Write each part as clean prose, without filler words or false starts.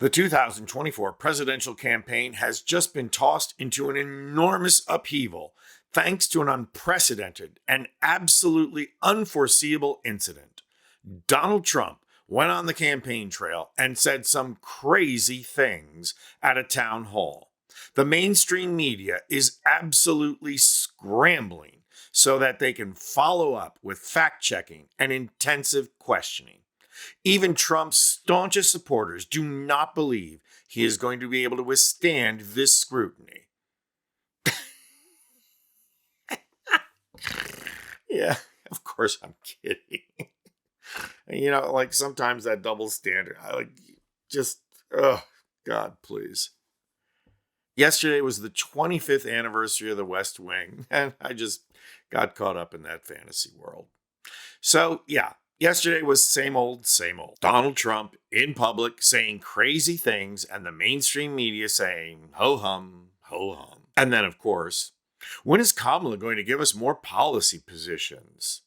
The 2024 presidential campaign has just been tossed into an enormous upheaval thanks to an unprecedented and absolutely unforeseeable incident. Donald Trump went on the campaign trail and said some crazy things at a town hall. The mainstream media is absolutely scrambling so that they can follow up with fact-checking and intensive questioning. Even Trump's staunchest supporters do not believe he is going to be able to withstand this scrutiny. Yeah, of course I'm kidding. Like sometimes that double standard, oh, God, please. Yesterday was the 25th anniversary of the West Wing, and I just got caught up in that fantasy world. So, yeah. Yesterday was same old, same old. Donald Trump in public saying crazy things and the mainstream media saying ho-hum, ho-hum. And then, of course, when is Kamala going to give us more policy positions?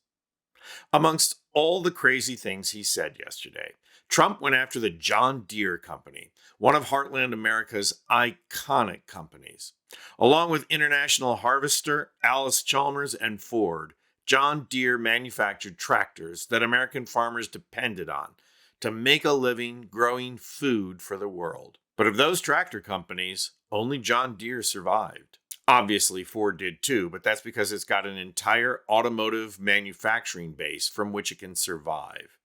Amongst all the crazy things he said yesterday, Trump went after the John Deere company, one of Heartland America's iconic companies. Along with International Harvester, Alice Chalmers, and Ford, John Deere manufactured tractors that American farmers depended on to make a living growing food for the world. But of those tractor companies, only John Deere survived. Obviously, Ford did too, but that's because it's got an entire automotive manufacturing base from which it can survive.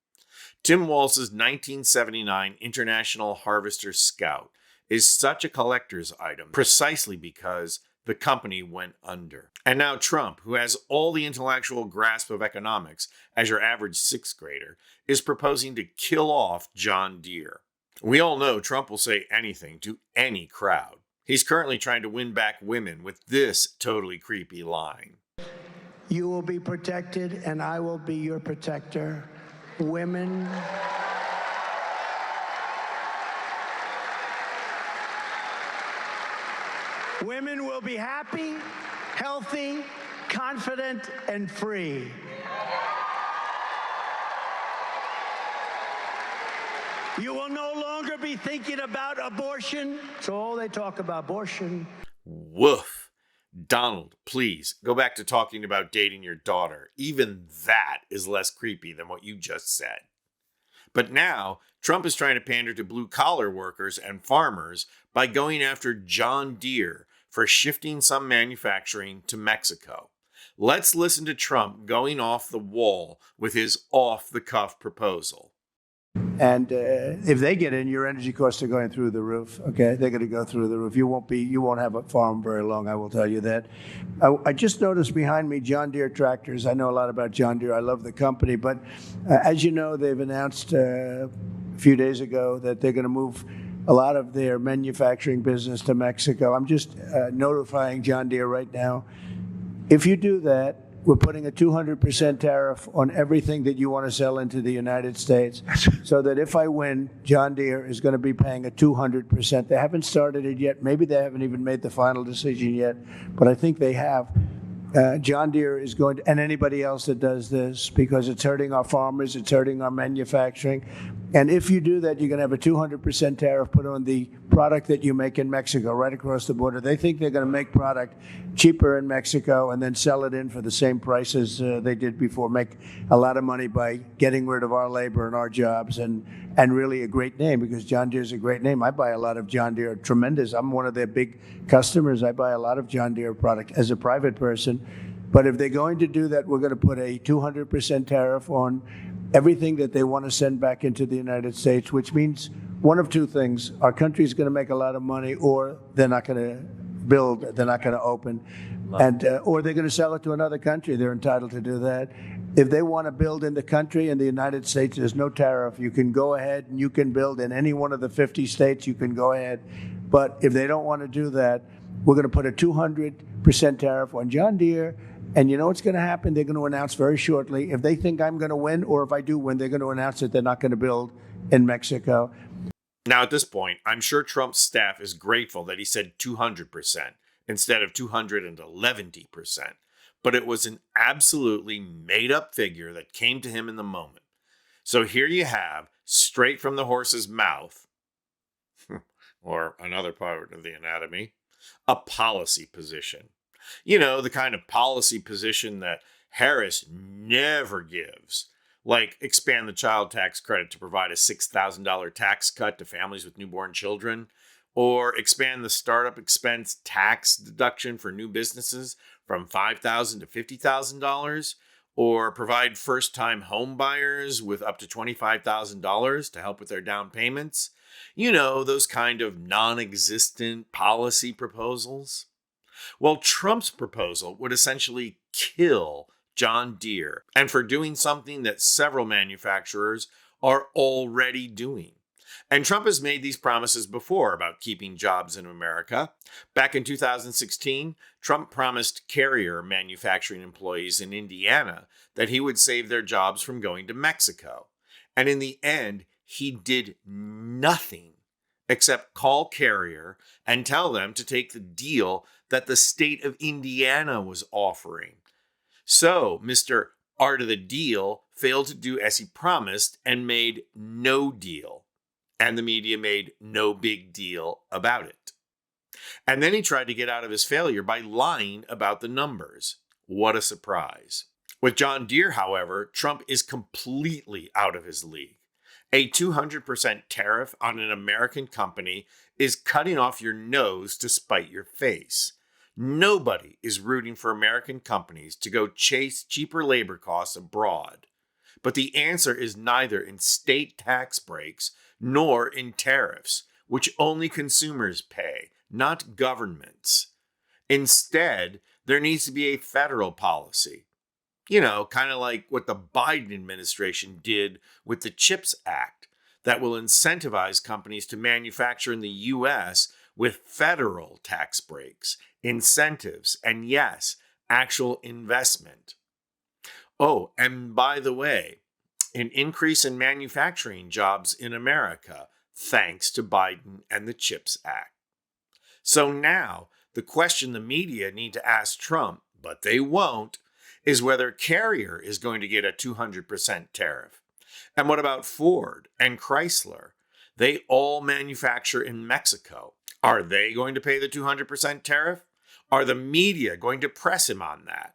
Tim Walz's 1979 International Harvester Scout is such a collector's item precisely because the company went under. And now Trump, who has all the intellectual grasp of economics as your average sixth grader, is proposing to kill off John Deere. We all know Trump will say anything to any crowd. He's currently trying to win back women with this totally creepy line. You will be protected, and I will be your protector. Women will be happy, healthy, confident, and free. You will no longer be thinking about abortion. It's all they talk about, abortion. Woof. Donald, please go back to talking about dating your daughter. Even that is less creepy than what you just said. But now, Trump is trying to pander to blue-collar workers and farmers by going after John Deere for shifting some manufacturing to Mexico. Let's listen to Trump going off the wall with his off-the-cuff proposal. And if they get in, your energy costs are going through the roof. Okay, they're going to go through the roof. You won't have a farm very long. I will tell you that. I just noticed behind me John Deere tractors. I know a lot about John Deere. I love the company, but as you know, they've announced a few days ago that they're going to move a lot of their manufacturing business to Mexico. I'm just notifying John Deere right now. If you do that, we're putting a 200% tariff on everything that you want to sell into the United States, so that if I win, John Deere is going to be paying a 200%. They haven't started it yet. Maybe they haven't even made the final decision yet, but I think they have. John Deere is going to, and anybody else that does this, because it's hurting our farmers, it's hurting our manufacturing. And if you do that, you're going to have a 200% tariff put on the product that you make in Mexico, right across the border. They think they're going to make product cheaper in Mexico and then sell it in for the same prices they did before, make a lot of money by getting rid of our labor and our jobs, and really a great name, because John Deere is a great name. I buy a lot of John Deere, tremendous. I'm one of their big customers. I buy a lot of John Deere product as a private person. But if they're going to do that, we're going to put a 200% tariff on everything that they want to send back into the United States, which means one of two things. Our country is going to make a lot of money, or they're not going to build, they're not going to open, and or they're going to sell it to another country. They're entitled to do that. If they want to build in the country, in the United States, there's no tariff. You can go ahead and you can build in any one of the 50 states. You can go ahead. But if they don't want to do that, we're going to put a 200% tariff on John Deere. And you know what's going to happen? They're going to announce very shortly, if they think I'm going to win, or if I do win, they're going to announce that they're not going to build in Mexico. Now, at this point, I'm sure Trump's staff is grateful that he said 200% instead of 211%. But it was an absolutely made-up figure that came to him in the moment. So here you have, straight from the horse's mouth, or another part of the anatomy, a policy position. You know, the kind of policy position that Harris never gives, like expand the child tax credit to provide a $6,000 tax cut to families with newborn children, or expand the startup expense tax deduction for new businesses from $5,000 to $50,000, or provide first-time home buyers with up to $25,000 to help with their down payments. You know, those kind of non-existent policy proposals. Well, Trump's proposal would essentially kill John Deere, and for doing something that several manufacturers are already doing. And Trump has made these promises before about keeping jobs in America. Back in 2016, Trump promised carrier manufacturing employees in Indiana that he would save their jobs from going to Mexico. And in the end, he did nothing except call Carrier and tell them to take the deal that the state of Indiana was offering. So, Mr. Art of the Deal failed to do as he promised and made no deal. And the media made no big deal about it. And then he tried to get out of his failure by lying about the numbers. What a surprise. With John Deere, however, Trump is completely out of his league. A 200% tariff on an American company is cutting off your nose to spite your face. Nobody is rooting for American companies to go chase cheaper labor costs abroad. But the answer is neither in state tax breaks nor in tariffs, which only consumers pay, not governments. Instead, there needs to be a federal policy. You know, kind of like what the Biden administration did with the CHIPS Act, that will incentivize companies to manufacture in the U.S. with federal tax breaks, incentives, and yes, actual investment. Oh, and by the way, an increase in manufacturing jobs in America, thanks to Biden and the CHIPS Act. So now, the question the media need to ask Trump, but they won't, is whether Carrier is going to get a 200% tariff. And what about Ford and Chrysler? They all manufacture in Mexico. Are they going to pay the 200% tariff? Are the media going to press him on that?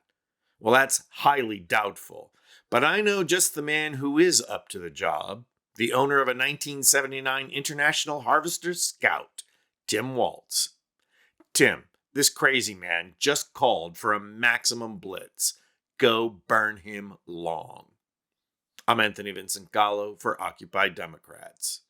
Well, that's highly doubtful. But I know just the man who is up to the job, the owner of a 1979 International Harvester Scout, Tim Waltz. Tim, this crazy man just called for a maximum blitz. Go burn him long. I'm Anthony Vincent Gallo for Occupy Democrats.